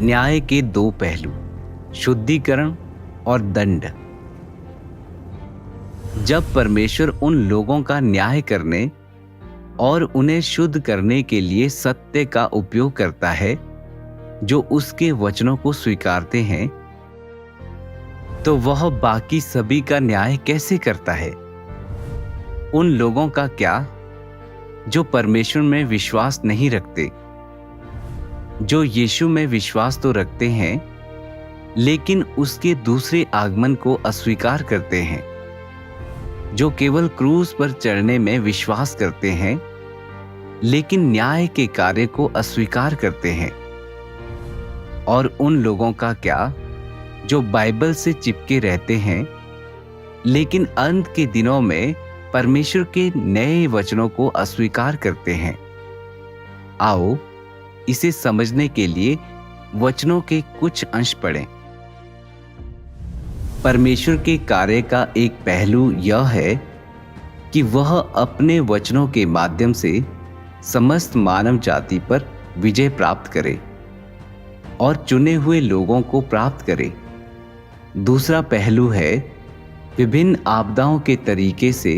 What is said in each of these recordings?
न्याय के दो पहलू, शुद्धिकरण और दंड। जब परमेश्वर उन लोगों का न्याय करने और उन्हें शुद्ध करने के लिए सत्य का उपयोग करता है जो उसके वचनों को स्वीकारते हैं, तो वह बाकी सभी का न्याय कैसे करता है? उन लोगों का क्या जो परमेश्वर में विश्वास नहीं रखते, जो यीशु में विश्वास तो रखते हैं लेकिन उसके दूसरे आगमन को अस्वीकार करते हैं, जो केवल क्रूस पर चढ़ने में विश्वास करते हैं लेकिन न्याय के कार्य को अस्वीकार करते हैं। और उन लोगों का क्या जो बाइबल से चिपके रहते हैं लेकिन अंत के दिनों में परमेश्वर के नए वचनों को अस्वीकार करते हैं। आओ इसे समझने के लिए वचनों के कुछ अंश पढ़ें। परमेश्वर के कार्य का एक पहलू यह है कि वह अपने वचनों के माध्यम से समस्त मानव जाति पर विजय प्राप्त करे और चुने हुए लोगों को प्राप्त करे। दूसरा पहलू है विभिन्न आपदाओं के तरीके से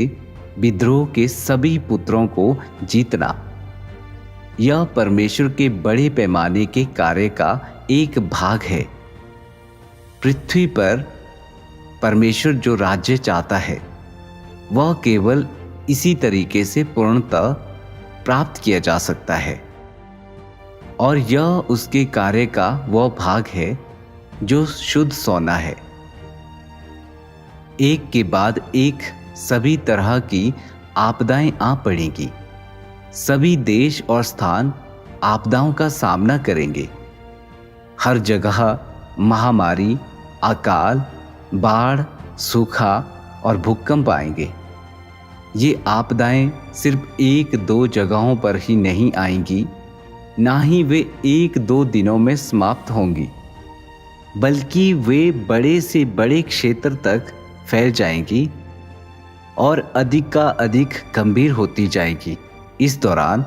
विद्रोह के सभी पुत्रों को जीतना। यह परमेश्वर के बड़े पैमाने के कार्य का एक भाग है। पृथ्वी पर परमेश्वर जो राज्य चाहता है वह केवल इसी तरीके से पूर्णतः प्राप्त किया जा सकता है, और यह उसके कार्य का वह भाग है जो शुद्ध सोना है। एक के बाद एक सभी तरह की आपदाएं आ पड़ेंगी। सभी देश और स्थान आपदाओं का सामना करेंगे। हर जगह महामारी, अकाल, बाढ़, सूखा और भूकंप आएंगे। ये आपदाएं सिर्फ एक दो जगहों पर ही नहीं आएंगी, ना ही वे एक दो दिनों में समाप्त होंगी, बल्कि वे बड़े से बड़े क्षेत्र तक फैल जाएंगी और अधिक का अधिक गंभीर होती जाएगी। इस दौरान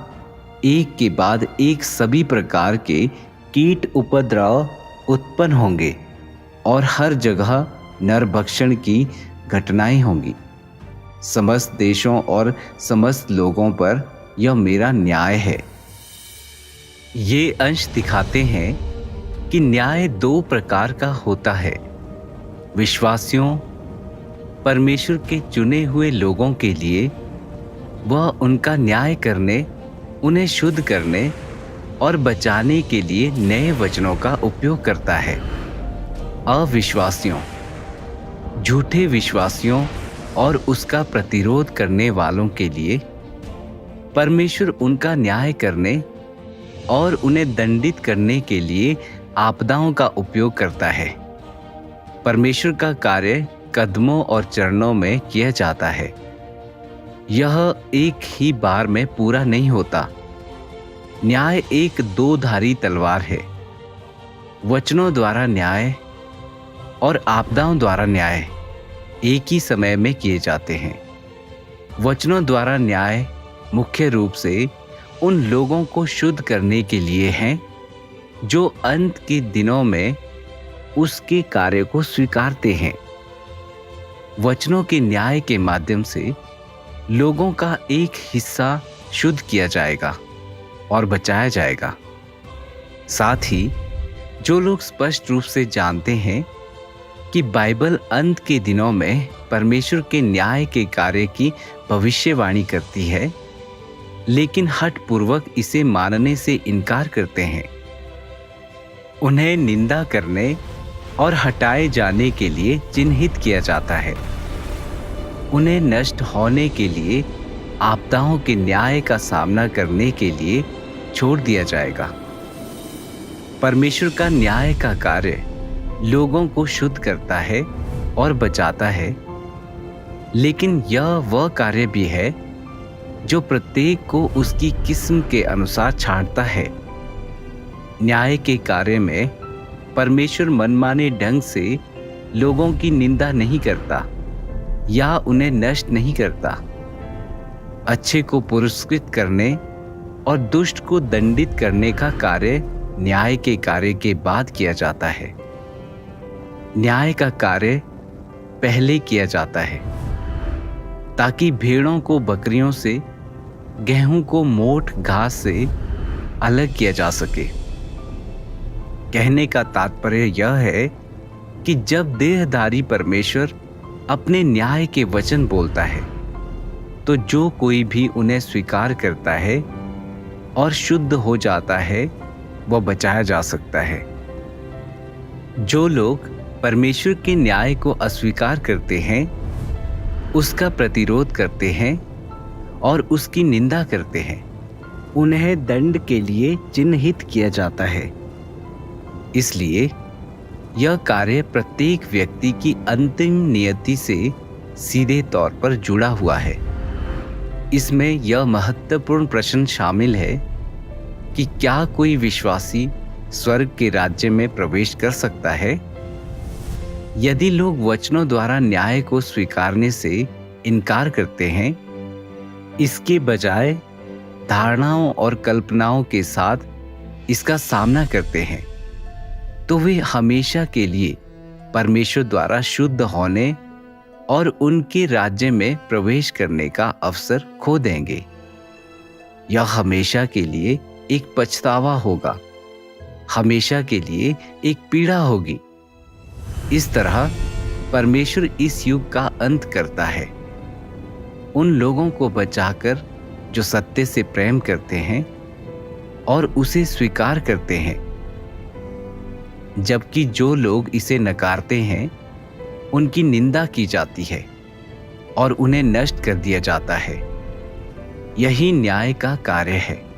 एक के बाद एक सभी प्रकार के कीट उपद्रव उत्पन्न होंगे और हर जगह नरभक्षण की घटनाएं होंगी। समस्त देशों और समस्त लोगों पर यह मेरा न्याय है। ये अंश दिखाते हैं कि न्याय दो प्रकार का होता है। विश्वासियों, परमेश्वर के चुने हुए लोगों के लिए वह उनका न्याय करने, उन्हें शुद्ध करने और बचाने के लिए नए वचनों का उपयोग करता है। अविश्वासियों, झूठे विश्वासियों और उसका प्रतिरोध करने वालों के लिए परमेश्वर उनका न्याय करने और उन्हें दंडित करने के लिए आपदाओं का उपयोग करता है। परमेश्वर का कार्य कदमों और चरणों में किया जाता है। यह एक ही बार में पूरा नहीं होता। न्याय एक दो धारी तलवार है। वचनों द्वारा न्याय और आपदाओं द्वारा न्याय एक ही समय में किए जाते हैं। वचनों द्वारा न्याय मुख्य रूप से उन लोगों को शुद्ध करने के लिए हैं जो अंत के दिनों में उसके कार्य को स्वीकारते हैं। वचनों के न्याय के माध्यम से लोगों का एक हिस्सा शुद्ध किया जाएगा और बचाया जाएगा। साथ ही जो लोग स्पष्ट रूप से जानते हैं कि बाइबल अंत के दिनों में परमेश्वर के न्याय के कार्य की भविष्यवाणी करती है, लेकिन हठपूर्वक इसे मानने से इनकार करते हैं, उन्हें निंदा करने और हटाए जाने के लिए चिन्हित किया जाता है। उन्हें नष्ट होने के लिए आपदाओं के न्याय का सामना करने के लिए छोड़ दिया जाएगा। परमेश्वर का न्याय का कार्य लोगों को शुद्ध करता है और बचाता है, लेकिन यह वह कार्य भी है जो प्रत्येक को उसकी किस्म के अनुसार छांटता है। न्याय के कार्य में परमेश्वर मनमाने ढंग से लोगों की निंदा नहीं करता या उन्हें नष्ट नहीं करता। अच्छे को पुरस्कृत करने और दुष्ट को दंडित करने का कार्य न्याय के कार्य के बाद किया जाता है। न्याय का कार्य पहले किया जाता है ताकि भेड़ों को बकरियों से, गेहूं को मोट घास से अलग किया जा सके। कहने का तात्पर्य यह है कि जब देहधारी परमेश्वर अपने न्याय के वचन बोलता है तो जो कोई भी उन्हें स्वीकार करता है और शुद्ध हो जाता है वह बचाया जा सकता है। जो लोग परमेश्वर के न्याय को अस्वीकार करते हैं, उसका प्रतिरोध करते हैं और उसकी निंदा करते हैं, उन्हें दंड के लिए चिन्हित किया जाता है। इसलिए यह कार्य प्रत्येक व्यक्ति की अंतिम नियति से सीधे तौर पर जुड़ा हुआ है। इसमें यह महत्वपूर्ण प्रश्न शामिल है कि क्या कोई विश्वासी स्वर्ग के राज्य में प्रवेश कर सकता है? यदि लोग वचनों द्वारा न्याय को स्वीकारने से इनकार करते हैं, इसके बजाय धारणाओं और कल्पनाओं के साथ इसका सामना करते हैं, तो वे हमेशा के लिए परमेश्वर द्वारा शुद्ध होने और उनके राज्य में प्रवेश करने का अवसर खो देंगे। यह हमेशा के लिए एक पछतावा होगा, हमेशा के लिए एक पीड़ा होगी। इस तरह परमेश्वर इस युग का अंत करता है, उन लोगों को बचाकर जो सत्य से प्रेम करते हैं और उसे स्वीकार करते हैं, जबकि जो लोग इसे नकारते हैं उनकी निंदा की जाती है और उन्हें नष्ट कर दिया जाता है। यही न्याय का कार्य है।